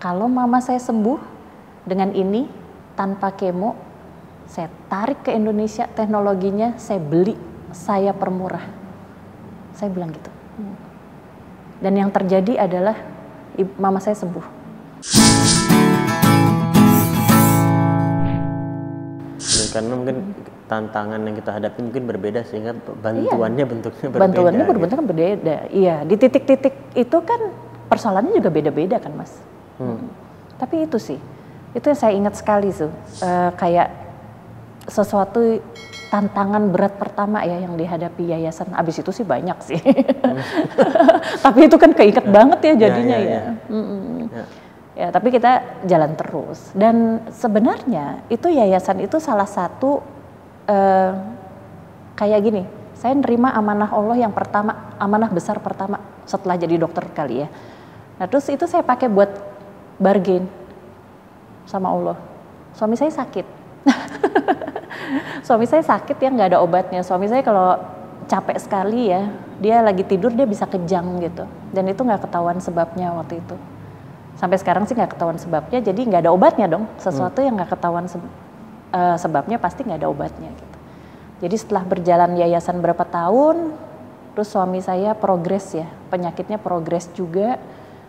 kalau mama saya sembuh dengan ini tanpa kemo, saya tarik ke Indonesia teknologinya, saya beli, saya permurah. Saya bilang gitu. Dan yang terjadi adalah mama saya sembuh. Karena mungkin tantangan yang kita hadapi mungkin berbeda sehingga bantuannya bentuknya berbeda. Bantuannya berbentuk kan berbeda. Iya, di titik-titik itu kan persoalannya juga beda-beda kan, Mas. Tapi itu sih, itu yang saya ingat sekali tuh, kayak sesuatu tantangan berat pertama ya yang dihadapi yayasan. Abis itu sih banyak sih, tapi itu kan keinget banget ya jadinya ya. Ya, tapi kita jalan terus. Dan sebenarnya itu yayasan itu salah satu kayak gini. Saya nerima amanah Allah yang pertama, amanah besar pertama setelah jadi dokter kali ya. Nah terus itu saya pakai buat bargain sama Allah. Suami saya sakit. Suami saya sakit ya, nggak ada obatnya. Suami saya kalau capek sekali ya, dia lagi tidur dia bisa kejang gitu. Dan itu nggak ketahuan sebabnya waktu itu. Sampai sekarang sih nggak ketahuan sebabnya, jadi nggak ada obatnya dong. Sesuatu yang nggak ketahuan sebabnya pasti nggak ada obatnya gitu. Jadi setelah berjalan yayasan berapa tahun, terus suami saya progres ya, penyakitnya progres juga.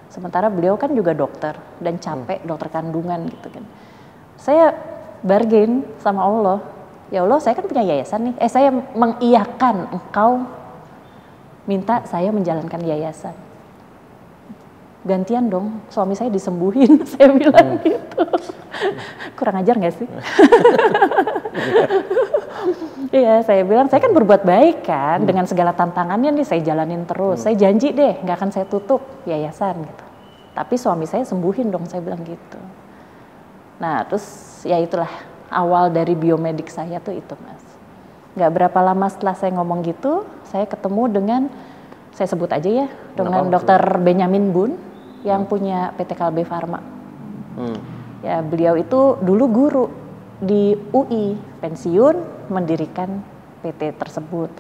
Sementara beliau kan juga dokter dan capek, dokter kandungan gitu kan. Saya bargain sama Allah, ya Allah saya kan punya yayasan nih, saya mengiyakan engkau minta saya menjalankan yayasan. Gantian dong, suami saya disembuhin, saya bilang gitu. Kurang ajar gak sih? Iya, saya bilang, saya kan berbuat baik kan, dengan segala tantangannya nih saya jalanin terus. Saya janji deh, gak akan saya tutup yayasan gitu. Tapi suami saya sembuhin dong, saya bilang gitu. Nah, terus ya itulah awal dari biomedik saya tuh itu, Mas. Gak berapa lama setelah saya ngomong gitu, saya ketemu dengan, saya sebut aja ya, dengan Dr. Benyamin Boon, yang punya PT Kalbe Farma. Ya, beliau itu dulu guru di UI, pensiun, mendirikan PT tersebut.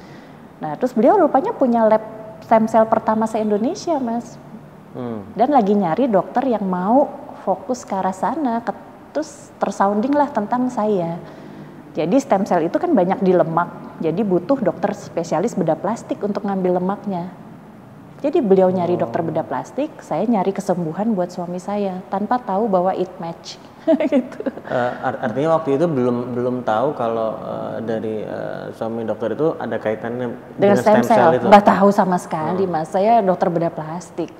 Nah, terus beliau rupanya punya lab stem cell pertama se-Indonesia, Mas. Dan lagi nyari dokter yang mau fokus ke arah sana. Terus tersounding lah tentang saya. Jadi stem cell itu kan banyak di lemak, jadi butuh dokter spesialis bedah plastik untuk ngambil lemaknya. Jadi beliau nyari dokter bedah plastik, saya nyari kesembuhan buat suami saya tanpa tahu bahwa it match. Gitu. Artinya waktu itu belum tahu kalau dari suami dokter itu ada kaitannya dengan stem cell itu. Nggak tahu sama sekali, Mas. Saya dokter bedah plastik.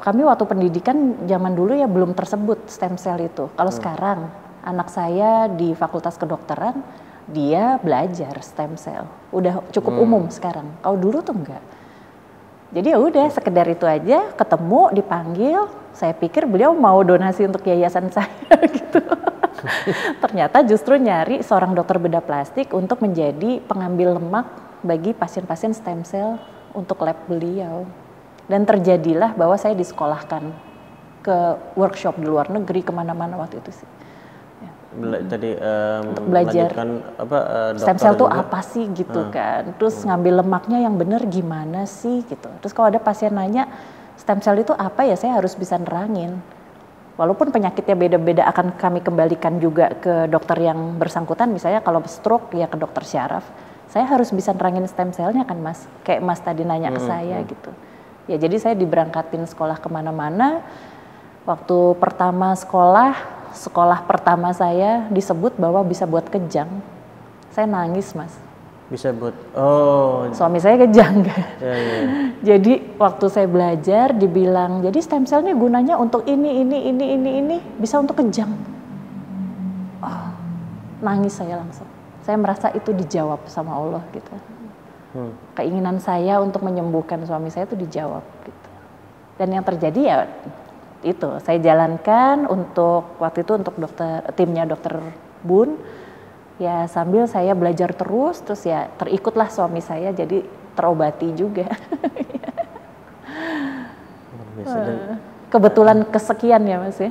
Kami waktu pendidikan zaman dulu ya belum tersebut stem cell itu. Kalau sekarang anak saya di Fakultas Kedokteran dia belajar stem cell. Udah cukup umum sekarang. Kalau dulu tuh enggak. Jadi ya udah sekedar itu aja, ketemu, dipanggil, saya pikir beliau mau donasi untuk yayasan saya gitu. Ternyata justru nyari seorang dokter bedah plastik untuk menjadi pengambil lemak bagi pasien-pasien stem cell untuk lab beliau. Dan terjadilah bahwa saya disekolahkan ke workshop di luar negeri, kemana-mana waktu itu sih. Tadi untuk belajar stem cell itu apa sih gitu kan, terus ngambil lemaknya yang bener gimana sih gitu. Terus kalau ada pasien nanya stem cell itu apa ya, saya harus bisa nerangin. Walaupun penyakitnya beda-beda akan kami kembalikan juga ke dokter yang bersangkutan. Misalnya kalau stroke ya ke dokter syaraf. Saya harus bisa nerangin stem cellnya kan, Mas. Kayak Mas tadi nanya ke saya gitu. Ya jadi saya diberangkatin sekolah kemana-mana. Waktu pertama sekolah pertama saya disebut bahwa bisa buat kejang. Saya nangis, Mas. Bisa buat, suami saya kejang kan. Jadi waktu saya belajar dibilang, jadi stem cell ini gunanya untuk ini, bisa untuk kejang. Nangis saya langsung. Saya merasa itu dijawab sama Allah gitu. Keinginan saya untuk menyembuhkan suami saya itu dijawab gitu. Dan yang terjadi ya itu saya jalankan untuk waktu itu untuk timnya dokter Boon ya, sambil saya belajar terus ya terikutlah suami saya, jadi terobati juga. Dan, kebetulan kesekian ya, Mas ya.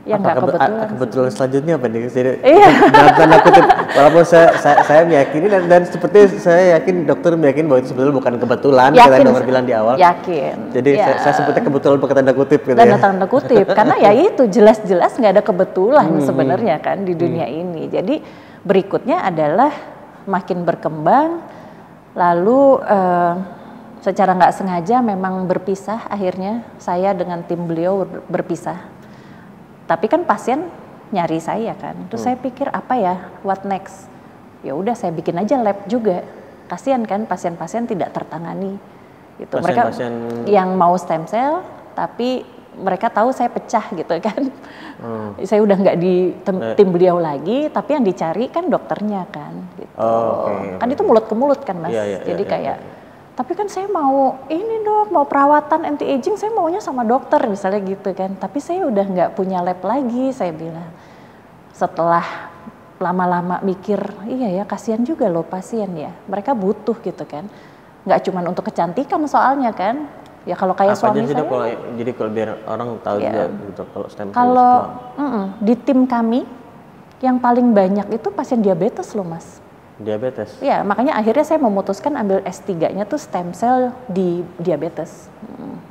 Ya nggak kebetulan. Kebetulan selanjutnya apa nih? Jadi, iya. dalam tanda kutip, walaupun saya meyakini dan seperti saya yakin dokter meyakini bahwa itu sebetulnya bukan kebetulan, yakin, kata dokter bilang di awal. Yakin. Jadi saya sebutnya kebetulan pakai tanda kutip gitu ya. Tanda kutip, karena ya itu jelas-jelas nggak ada kebetulan sebenarnya kan di dunia ini. Jadi berikutnya adalah makin berkembang, lalu secara nggak sengaja memang berpisah, akhirnya saya dengan tim beliau berpisah. Tapi kan pasien nyari saya kan, terus saya pikir apa ya, what next? Ya udah saya bikin aja lab juga. Kasian kan pasien-pasien tidak tertangani, gitu. Mereka yang mau stem cell, tapi mereka tahu saya pecah gitu kan. Saya udah nggak di tim beliau lagi, tapi yang dicari kan dokternya kan. Gitu. Kan itu mulut ke mulut kan mas, jadi kayak. Tapi kan saya mau ini dok, mau perawatan anti aging, saya maunya sama dokter misalnya gitu kan. Tapi saya udah nggak punya lab lagi, saya bilang. Setelah lama-lama mikir, iya ya kasihan juga loh pasien ya. Mereka butuh gitu kan. Nggak cuma untuk kecantikan soalnya kan. Ya kalau kayak suami saya. Jadi kalau biar orang tahu juga gitu kalau stem cell. Kalau di tim kami yang paling banyak itu pasien diabetes loh mas. Diabetes? Ya, makanya akhirnya saya memutuskan ambil S3-nya tuh stem cell di diabetes.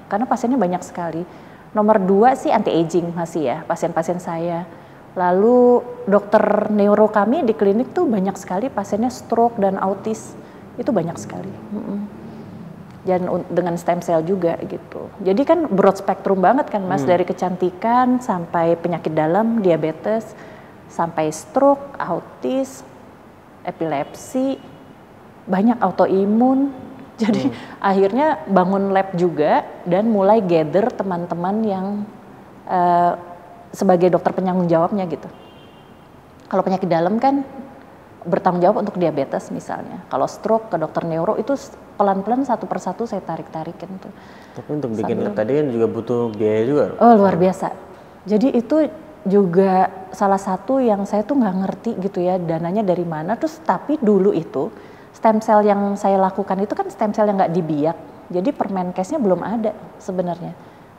Karena pasiennya banyak sekali. Nomor 2 sih anti-aging masih ya, pasien-pasien saya. Lalu dokter neuro kami di klinik tuh banyak sekali pasiennya stroke dan autis. Itu banyak sekali. Dan dengan stem cell juga gitu. Jadi kan broad spektrum banget kan mas, dari kecantikan sampai penyakit dalam, diabetes, sampai stroke, autis, epilepsi, banyak autoimun. Jadi akhirnya bangun lab juga dan mulai gather teman-teman yang sebagai dokter penyanggung jawabnya gitu. Kalau penyakit dalam kan bertanggung jawab untuk diabetes misalnya. Kalau stroke ke dokter neuro itu pelan-pelan satu persatu saya tarik-tarikin tuh. Tapi untuk bikin lab tadi kan juga butuh biaya juga. Oh luar biasa. Jadi itu juga salah satu yang saya tuh nggak ngerti gitu ya dananya dari mana. Terus tapi dulu itu stem cell yang saya lakukan itu kan stem cell yang nggak dibiak. Jadi Permenkesnya belum ada sebenarnya.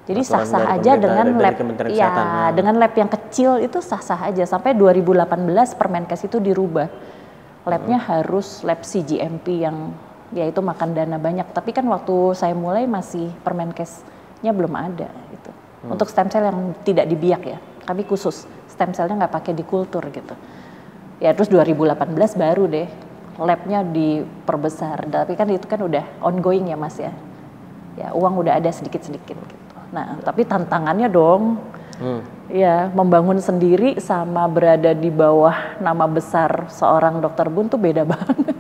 Jadi sah-sah aja dengan lab, ya dengan lab yang kecil itu sah-sah aja. Sampai 2018 Permenkes itu dirubah. Labnya harus lab CGMP yang ya itu makan dana banyak. Tapi kan waktu saya mulai masih Permenkesnya belum ada gitu. Untuk stem cell yang tidak dibiak ya. Kami khusus stem cellnya nggak pakai dikultur gitu. Ya terus 2018 baru deh labnya diperbesar. Tapi kan itu kan udah ongoing ya mas ya. Ya uang udah ada sedikit-sedikit gitu. Nah tapi tantangannya dong. Ya membangun sendiri sama berada di bawah nama besar seorang dokter Bun tuh beda banget.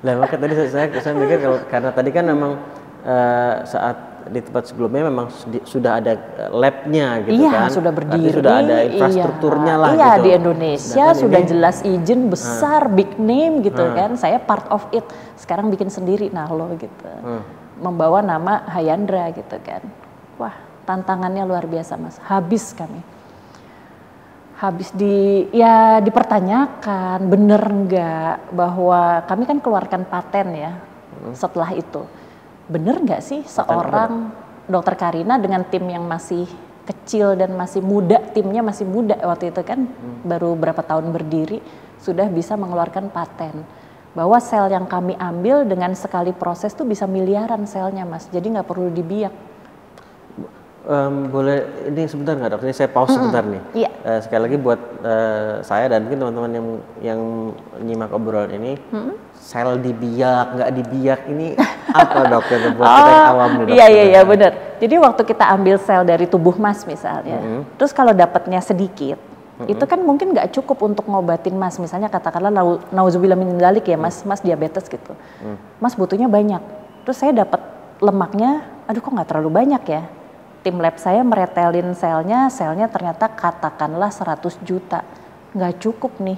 Lah makanya tadi saya mikir karena tadi kan memang saat di tempat sebelumnya memang sudah ada labnya gitu kan. Iya sudah berdiri. Sudah ada infrastrukturnya lah gitu. Iya di Indonesia sudah jelas izin besar, big name gitu kan. Saya part of it. Sekarang bikin sendiri nah lo gitu. Membawa nama Hayandra gitu kan. Wah tantangannya luar biasa mas. Habis kami. Habis dipertanyakan bener nggak bahwa kami kan keluarkan paten ya setelah itu. Bener nggak sih seorang dokter Karina dengan tim yang masih kecil dan masih muda, timnya masih muda waktu itu kan baru berapa tahun berdiri sudah bisa mengeluarkan paten bahwa sel yang kami ambil dengan sekali proses tuh bisa miliaran selnya mas, jadi nggak perlu dibiak. Boleh ini sebentar nggak dok? Ini saya pause sebentar nih. Iya. Sekali lagi buat saya dan mungkin teman-teman yang nyimak obrolan ini, sel dibiak nggak dibiak ini apa dok? Buat kita yang awam nih dok. Iya benar. Jadi waktu kita ambil sel dari tubuh mas misalnya, terus kalau dapatnya sedikit, itu kan mungkin nggak cukup untuk ngobatin mas. Misalnya katakanlah nauzubillah min dzalik ya mas diabetes gitu. Mas butuhnya banyak. Terus saya dapat lemaknya, aduh kok nggak terlalu banyak ya. Tim lab saya meretelin selnya ternyata katakanlah 100 juta. Nggak cukup nih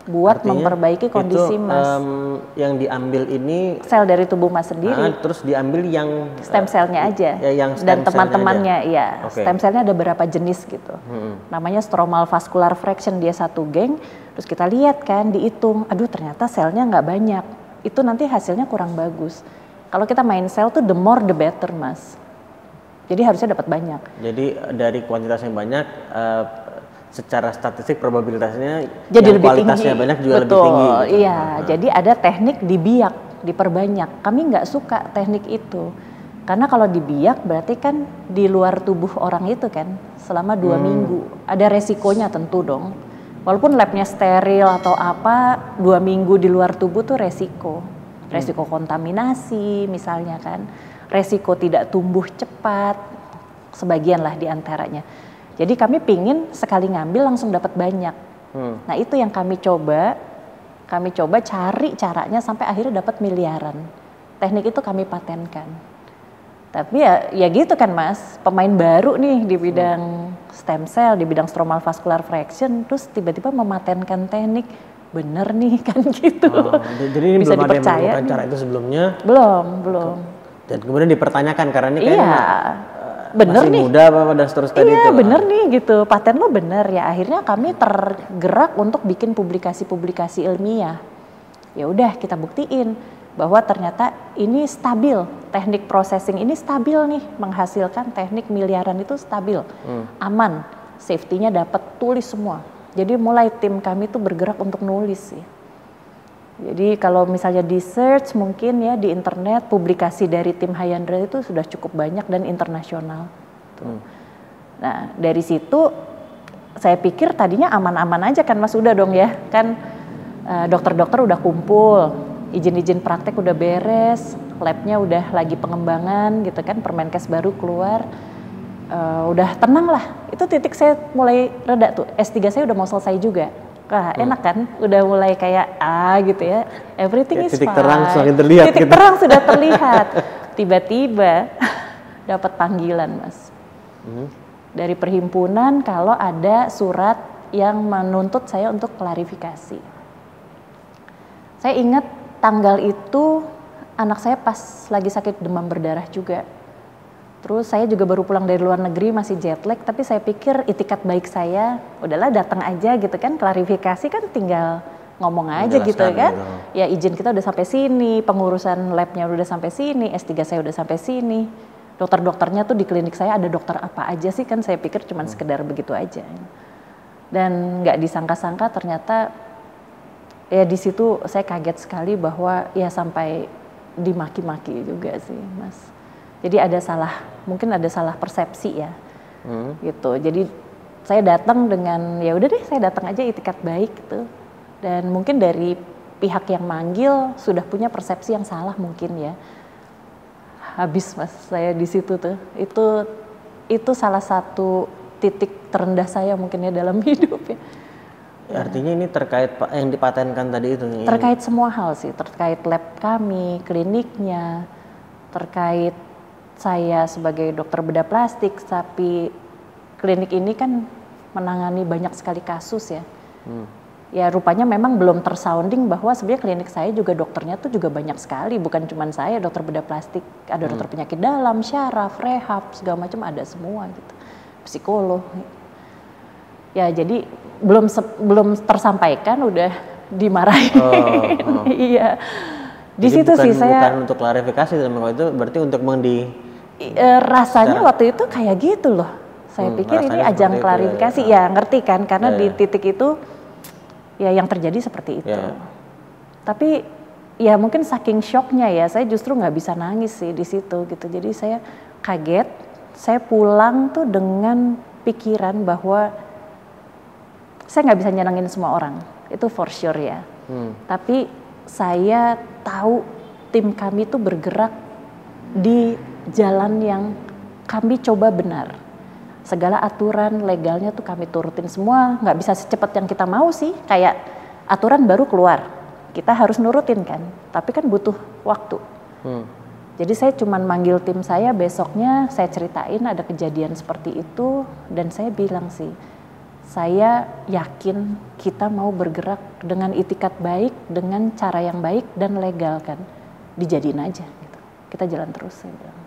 buat artinya memperbaiki kondisi itu, mas. Yang diambil ini sel dari tubuh mas sendiri. Terus diambil yang stem cellnya aja. Yang stem dan teman-temannya ya. Okay. Stem cellnya ada berapa jenis gitu. Namanya stromal vascular fraction, dia satu geng. Terus kita lihat kan dihitung, aduh ternyata selnya nggak banyak. Itu nanti hasilnya kurang bagus. Kalau kita main sel tuh the more the better mas. Jadi harusnya dapat banyak. Jadi dari kuantitas yang banyak, secara statistik probabilitasnya jadi yang lebih kualitasnya tinggi. banyak juga Betul, lebih tinggi. Gitu. Iya, jadi ada teknik dibiak, diperbanyak. Kami nggak suka teknik itu. Karena kalau dibiak berarti kan di luar tubuh orang itu kan selama 2 minggu. Ada resikonya tentu dong. Walaupun labnya steril atau apa, 2 minggu di luar tubuh tuh resiko. Resiko kontaminasi misalnya kan. Resiko tidak tumbuh cepat, sebagian lah diantaranya. Jadi kami pingin sekali ngambil langsung dapat banyak. Nah itu yang kami coba cari caranya sampai akhirnya dapat miliaran. Teknik itu kami patenkan. Tapi ya gitu kan Mas, pemain baru nih di bidang stem cell, di bidang stromal vascular fraction, terus tiba-tiba mematenkan teknik, bener nih kan gitu. Jadi ini bisa belum ada yang menemukan cara itu sebelumnya? Belum. Dan kemudian dipertanyakan karena ini kayaknya bener masih nih. muda apa dan seterusnya tadi itu. Iya bener nih gitu, paten lo bener ya. Akhirnya kami tergerak untuk bikin publikasi-publikasi ilmiah. Ya udah kita buktiin bahwa ternyata ini stabil, teknik processing ini stabil nih, menghasilkan teknik miliaran itu stabil, aman, safety-nya dapat, tulis semua. Jadi mulai tim kami tuh bergerak untuk nulis sih. Jadi kalau misalnya di search mungkin ya di internet, publikasi dari tim Hyandra itu sudah cukup banyak dan internasional. Nah dari situ saya pikir tadinya aman-aman aja kan Mas, udah dong ya kan, dokter-dokter udah kumpul, izin-izin praktek udah beres, labnya udah lagi pengembangan gitu kan, Permenkes baru keluar, udah tenang lah. Itu titik saya mulai reda tuh, S3 saya udah mau selesai juga. Wah enak kan, udah mulai kayak gitu ya, everything is titik fine. Terang semakin terlihat. Titik gitu. Terang sudah terlihat. Tiba-tiba dapat panggilan Mas, dari perhimpunan kalau ada surat yang menuntut saya untuk klarifikasi. Saya ingat tanggal itu anak saya pas lagi sakit demam berdarah juga. Terus saya juga baru pulang dari luar negeri, masih jet lag, tapi saya pikir itikat baik saya, udahlah datang aja gitu kan, klarifikasi kan tinggal ngomong aja gitu kan. Gitu. Ya izin kita udah sampai sini, pengurusan labnya udah sampai sini, S3 saya udah sampai sini. Dokter-dokternya tuh di klinik saya ada dokter apa aja sih kan, saya pikir cuma sekedar begitu aja. Dan nggak disangka-sangka ternyata ya di situ saya kaget sekali bahwa ya sampai dimaki-maki juga sih Mas. Jadi mungkin ada salah persepsi ya, gitu. Jadi saya datang dengan ya udah deh, saya datang aja itikat baik gitu. Dan mungkin dari pihak yang manggil sudah punya persepsi yang salah mungkin ya. Habis Mas, saya di situ tuh. Itu salah satu titik terendah saya mungkin ya dalam hidup ya. Artinya ini terkait yang dipatenkan tadi itu? Terkait semua hal sih, terkait lab kami, kliniknya, terkait saya sebagai dokter bedah plastik, tapi klinik ini kan menangani banyak sekali kasus ya. Ya rupanya memang belum tersounding bahwa sebenarnya klinik saya juga dokternya tuh juga banyak sekali, bukan cuma saya dokter bedah plastik, ada dokter penyakit dalam, syaraf, rehab, segala macam ada semua gitu, psikolog. Ya jadi belum tersampaikan udah dimarahin. Iya. Di jadi situ sih saya bukan untuk klarifikasi, itu berarti untuk rasanya waktu itu kayak gitu loh. Saya pikir ini ajang klarifikasi ya, ngerti kan, karena di titik itu ya yang terjadi seperti itu. Tapi ya mungkin saking shocknya ya, saya justru nggak bisa nangis sih di situ gitu. Jadi saya kaget, saya pulang tuh dengan pikiran bahwa saya nggak bisa nyenengin semua orang, itu for sure ya. Tapi saya tahu tim kami tuh bergerak di jalan yang kami coba benar. Segala aturan legalnya tuh kami turutin semua, nggak bisa secepat yang kita mau sih, kayak aturan baru keluar, kita harus nurutin kan, tapi kan butuh waktu. Jadi saya cuman manggil tim saya besoknya, saya ceritain ada kejadian seperti itu, dan saya bilang sih, saya yakin kita mau bergerak dengan itikat baik, dengan cara yang baik dan legal kan, dijadiin aja gitu. Kita jalan terus, saya bilang.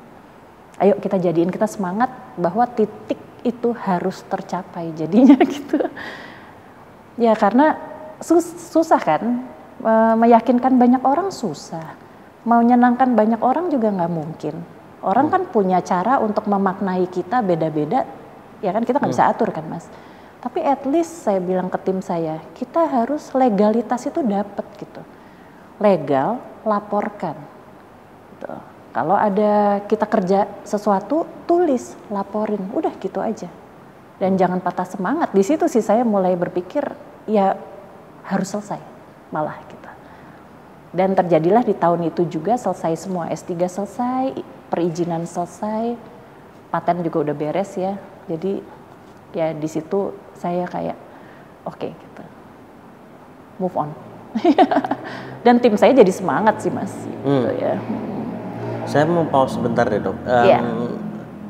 Ayo kita jadiin, kita semangat bahwa titik itu harus tercapai jadinya gitu. Ya karena susah kan, meyakinkan banyak orang susah, mau menyenangkan banyak orang juga nggak mungkin. Orang kan punya cara untuk memaknai kita beda-beda, ya kan kita nggak bisa atur kan Mas. Tapi at least saya bilang ke tim saya, kita harus legalitas itu dapat gitu. Legal, laporkan. Gitu. Kalau ada kita kerja sesuatu, tulis, laporin, udah gitu aja. Dan jangan patah semangat. Di situ sih saya mulai berpikir, ya harus selesai, malah gitu. Dan terjadilah di tahun itu juga selesai semua, S3 selesai, perizinan selesai, paten juga udah beres ya. Jadi ya di situ saya kayak oke, gitu. Move on. Dan tim saya jadi semangat sih Mas gitu ya. Saya mau pause sebentar deh dok.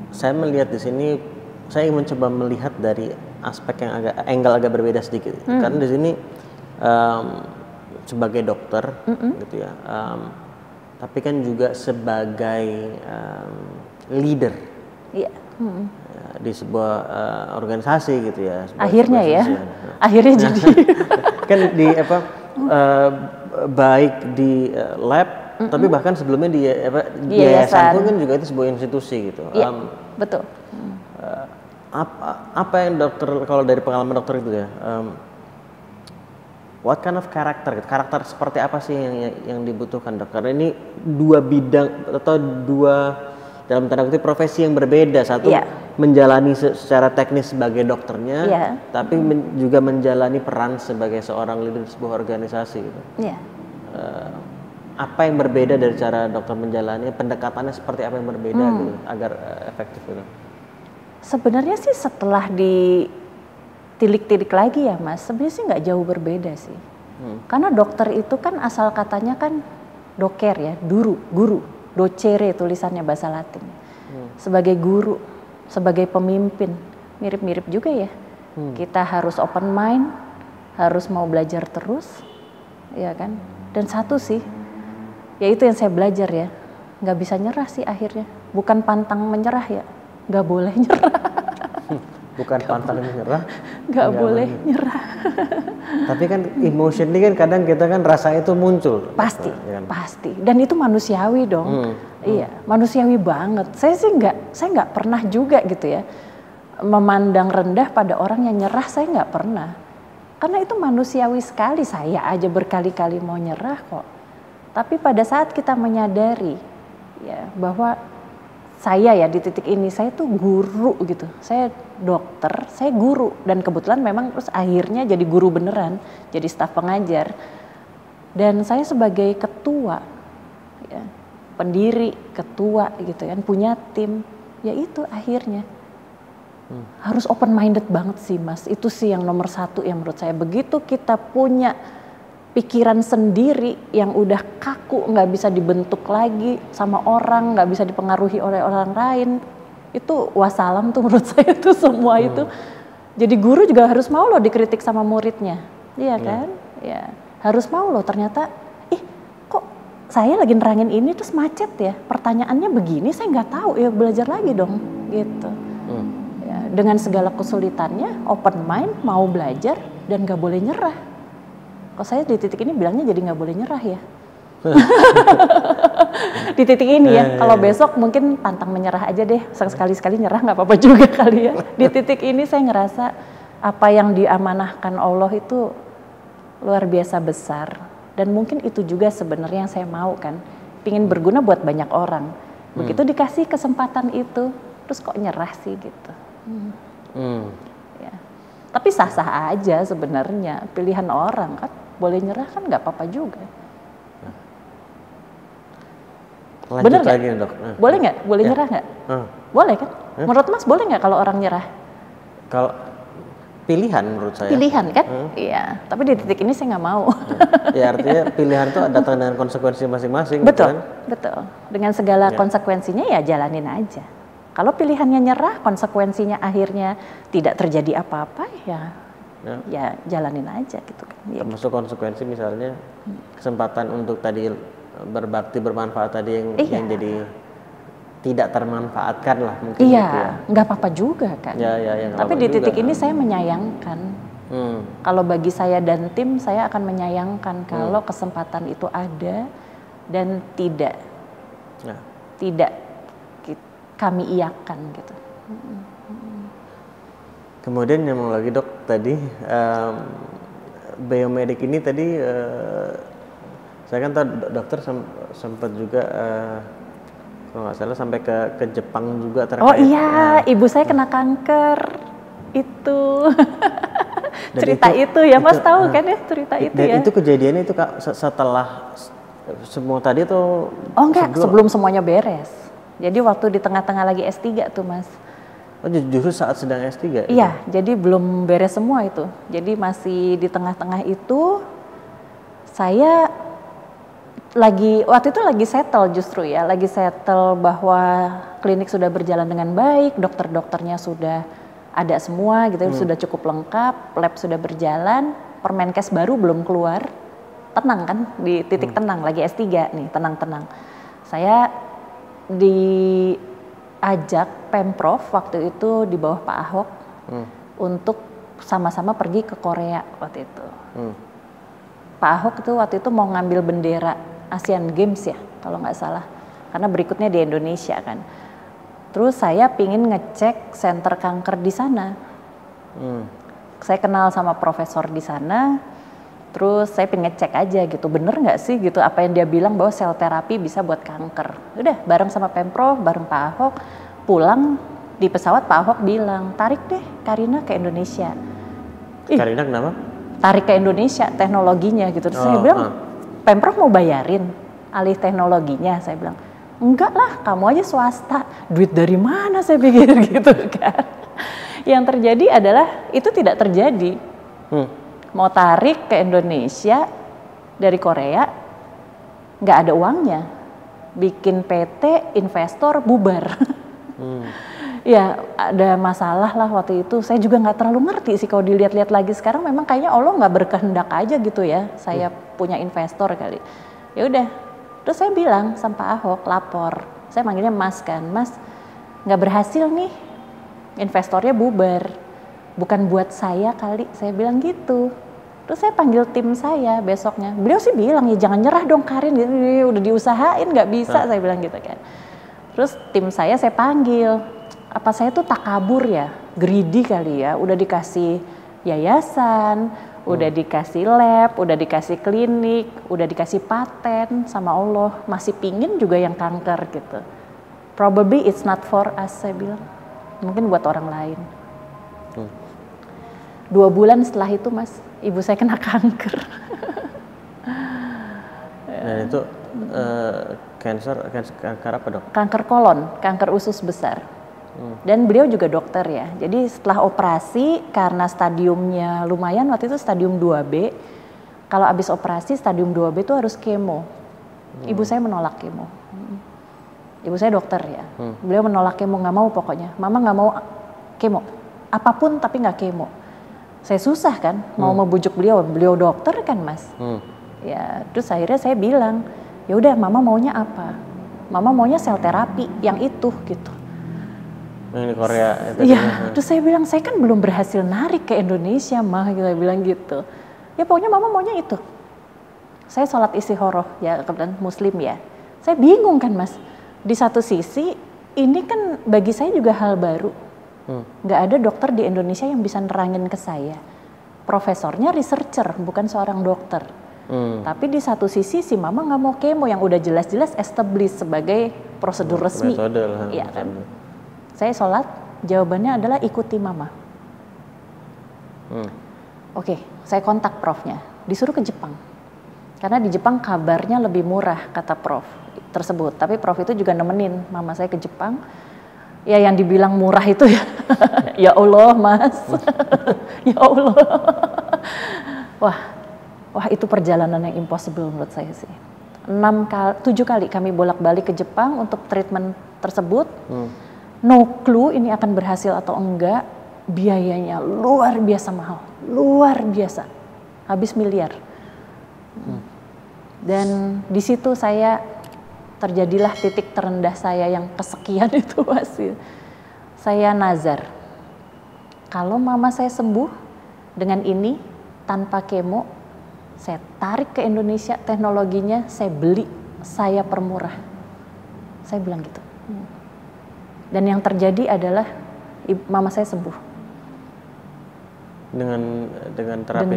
Saya melihat di sini, saya ingin mencoba melihat dari aspek yang angle agak berbeda sedikit. Karena di sini sebagai dokter gitu ya, tapi kan juga sebagai leader. Iya. Di sebuah organisasi gitu ya. Akhirnya ya, akhirnya jadi. Kan di baik di lab, tapi bahkan sebelumnya di yayasan pun kan juga itu sebuah institusi gitu. Iya, betul. Apa yang dokter, kalau dari pengalaman dokter itu ya, what kind of karakter seperti apa sih yang dibutuhkan dok? Karena ini dua bidang atau dua dalam tanda kutip profesi yang berbeda. Satu menjalani secara teknis sebagai dokternya, tapi juga menjalani peran sebagai seorang leader sebuah organisasi gitu. Apa yang berbeda dari cara dokter menjalani, pendekatannya seperti apa yang berbeda gitu agar efektif gitu? Sebenarnya sih setelah ditilik-tilik lagi ya Mas, sebenarnya sih nggak jauh berbeda sih. Karena dokter itu kan asal katanya kan doker ya, guru, docere tulisannya bahasa Latin. Sebagai guru, sebagai pemimpin, mirip-mirip juga ya. Kita harus open mind, harus mau belajar terus, ya kan. Dan satu sih, ya itu yang saya belajar ya, nggak bisa nyerah sih akhirnya. Bukan pantang menyerah ya, nggak boleh nyerah. Bukan pantang menyerah, nggak boleh nyerah. Tapi kan emotionally kan kadang kita kan rasa itu muncul. Pasti, pasti. Dan itu manusiawi dong. Iya, manusiawi banget. Saya nggak pernah juga gitu ya memandang rendah pada orang yang nyerah. Saya nggak pernah. Karena itu manusiawi sekali. Saya aja berkali-kali mau nyerah kok. Tapi pada saat kita menyadari ya bahwa saya ya di titik ini, saya tuh guru gitu. Saya dokter, saya guru. Dan kebetulan memang terus akhirnya jadi guru beneran. Jadi staf pengajar. Dan saya sebagai ketua, ya, pendiri, ketua gitu kan, punya tim. Ya itu akhirnya. Harus open minded banget sih Mas. Itu sih yang nomor satu yang menurut saya. Begitu kita punya pikiran sendiri yang udah kaku, nggak bisa dibentuk lagi sama orang, nggak bisa dipengaruhi oleh orang lain, itu wassalam tuh menurut saya tuh semua itu. Jadi guru juga harus mau loh dikritik sama muridnya, iya kan? Ya harus mau loh, ternyata, kok saya lagi nerangin ini terus macet ya, pertanyaannya begini, saya nggak tahu, ya belajar lagi dong, gitu. Ya, dengan segala kesulitannya, open mind, mau belajar dan nggak boleh nyerah. Kalau saya di titik ini bilangnya jadi nggak boleh nyerah ya. Di titik ini ya, kalau besok mungkin pantang menyerah aja deh, sekali-sekali nyerah nggak apa-apa juga kali ya. Di titik ini saya ngerasa apa yang diamanahkan Allah itu luar biasa besar. Dan mungkin itu juga sebenarnya yang saya mau kan, pingin berguna buat banyak orang. Begitu dikasih kesempatan itu, terus kok nyerah sih gitu. Ya. Tapi sah-sah aja sebenarnya, pilihan orang kan. Boleh nyerah kan nggak apa-apa juga. Lanjut bener lagi gak? dok. Boleh nggak? Boleh nyerah nggak? Boleh kan? Menurut Mas boleh nggak kalau orang nyerah? Kalau pilihan menurut saya. Pilihan kan? Iya. Tapi di titik ini saya nggak mau. Ya artinya pilihan itu datang dengan konsekuensi masing-masing. Betul, kan? betul. Dengan segala konsekuensinya ya jalanin aja. Kalau pilihannya nyerah, konsekuensinya akhirnya tidak terjadi apa-apa ya jalanin aja gitu kan. Termasuk konsekuensi misalnya kesempatan untuk tadi berbakti bermanfaat tadi yang jadi tidak termanfaatkan lah mungkin. Iya, gitu ya. Nggak apa-apa juga kan. Tapi di titik ini saya menyayangkan. Kalau bagi saya dan tim, saya akan menyayangkan kalau kesempatan itu ada dan tidak kami iakan gitu. Kemudian nyambung lagi dok, tadi biomedik ini tadi saya kan tahu dokter sempat juga kalau nggak salah sampai ke Jepang juga terkait. Oh iya, ibu saya kena kanker itu. Cerita itu ya Mas tahu kan ya cerita itu dan ya. itu kejadiannya itu Kak setelah semua tadi tuh? Oh enggak, sebelum semuanya beres. Jadi waktu di tengah-tengah lagi S3 tuh Mas. Oh justru saat sedang S3? Iya, jadi belum beres semua itu. Jadi masih di tengah-tengah itu saya waktu itu lagi settle justru ya. Lagi settle bahwa klinik sudah berjalan dengan baik, dokter-dokternya sudah ada semua gitu, sudah cukup lengkap, lab sudah berjalan, Permenkes baru belum keluar. Tenang kan, di titik tenang, lagi S3 nih, tenang-tenang. Saya diajak Pemprov waktu itu di bawah Pak Ahok untuk sama-sama pergi ke Korea waktu itu. Pak Ahok itu waktu itu mau ngambil bendera Asian Games ya, kalau nggak salah. Karena berikutnya di Indonesia kan. Terus saya pingin ngecek center kanker di sana. Saya kenal sama profesor di sana. Terus saya pengen ngecek aja gitu, bener nggak sih gitu apa yang dia bilang bahwa sel terapi bisa buat kanker. Udah bareng sama Pemprov, bareng Pak Ahok, pulang di pesawat Pak Ahok bilang, tarik deh Karina ke Indonesia. Karina kenapa? Tarik ke Indonesia teknologinya gitu. Terus saya bilang, Pemprov mau bayarin alih teknologinya? Saya bilang, enggak lah, kamu aja swasta. Duit dari mana saya pikir gitu kan. Yang terjadi adalah itu tidak terjadi. Mau tarik ke Indonesia dari Korea, nggak ada uangnya. Bikin PT, investor, bubar. Ya ada masalah lah waktu itu. Saya juga nggak terlalu ngerti sih kalau dilihat-lihat lagi sekarang. Memang kayaknya Allah nggak berkehendak aja gitu ya. Saya punya investor kali. Ya udah. Terus saya bilang sama Pak Ahok, lapor. Saya manggilnya Mas kan. Mas nggak berhasil nih. Investornya bubar. Bukan buat saya kali. Saya bilang gitu. Terus saya panggil tim saya besoknya. Beliau sih bilang ya jangan nyerah dong Karin. Gitu. Udah diusahain nggak bisa. Saya bilang gitu kan. Terus tim saya panggil. Apa saya tuh takabur ya, greedy kali ya, udah dikasih yayasan, udah dikasih lab, udah dikasih klinik, udah dikasih paten sama Allah, masih pingin juga yang kanker gitu. Probably it's not for us, saya bilang, mungkin buat orang lain. 2 bulan setelah itu Mas, ibu saya kena kanker. Dan itu kanker apa dok? Kanker kolon, kanker usus besar. Dan beliau juga dokter ya. Jadi setelah operasi karena stadiumnya lumayan waktu itu stadium 2B. Kalau habis operasi stadium 2B itu harus kemo. Ibu saya menolak kemo. Ibu saya dokter ya. Beliau menolak kemo, nggak mau pokoknya. Mama nggak mau kemo. Apapun tapi nggak kemo. Saya susah kan mau membujuk beliau. Beliau dokter kan Mas. Ya, terus akhirnya saya bilang, ya udah Mama maunya apa? Mama maunya sel terapi yang itu gitu. Yang di Korea itu. Iya, terus saya bilang saya kan belum berhasil narik ke Indonesia mah, kita bilang gitu. Ya pokoknya Mama maunya itu. Saya sholat istighoroh ya kebetulan Muslim ya. Saya bingung kan Mas. Di satu sisi ini kan bagi saya juga hal baru. Nggak ada dokter di Indonesia yang bisa nerangin ke saya. Profesornya researcher, bukan seorang dokter. Tapi di satu sisi si Mama nggak mau kemo yang udah jelas-jelas established sebagai prosedur resmi. Iya kan. Saya sholat, jawabannya adalah ikuti Mama. Oke, saya kontak profnya, disuruh ke Jepang. Karena di Jepang kabarnya lebih murah, kata prof tersebut. Tapi prof itu juga nemenin Mama saya ke Jepang. Ya yang dibilang murah itu ya, ya Allah Mas, ya Allah. Wah itu perjalanan yang impossible menurut saya sih. 7 kali kami bolak-balik ke Jepang untuk treatment tersebut. No clue ini akan berhasil atau enggak, biayanya luar biasa mahal, luar biasa, habis miliar. Dan di situ terjadilah titik terendah saya yang kesekian itu masih. Saya nazar, kalau Mama saya sembuh dengan ini tanpa kemo, saya tarik ke Indonesia teknologinya, saya beli, saya permurah. Saya bilang gitu. Dan yang terjadi adalah mama saya sembuh. Dengan terapi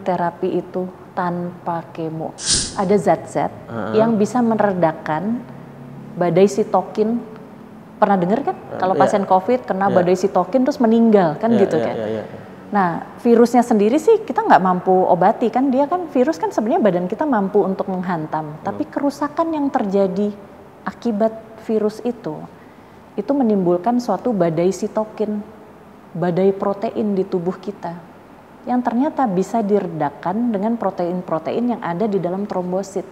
terapi itu tanpa kemo. Ada zat-zat yang bisa meredakan badai sitokin. Pernah dengar kan? Kalau pasien COVID kena badai sitokin terus meninggal kan gitu kan. Nah, virusnya sendiri sih kita nggak mampu obati kan, dia kan virus kan sebenarnya badan kita mampu untuk menghantam, tapi kerusakan yang terjadi akibat virus itu menimbulkan suatu badai sitokin, badai protein di tubuh kita, yang ternyata bisa diredakan dengan protein-protein yang ada di dalam trombosit.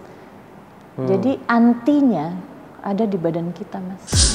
Jadi antinya ada di badan kita, Mas.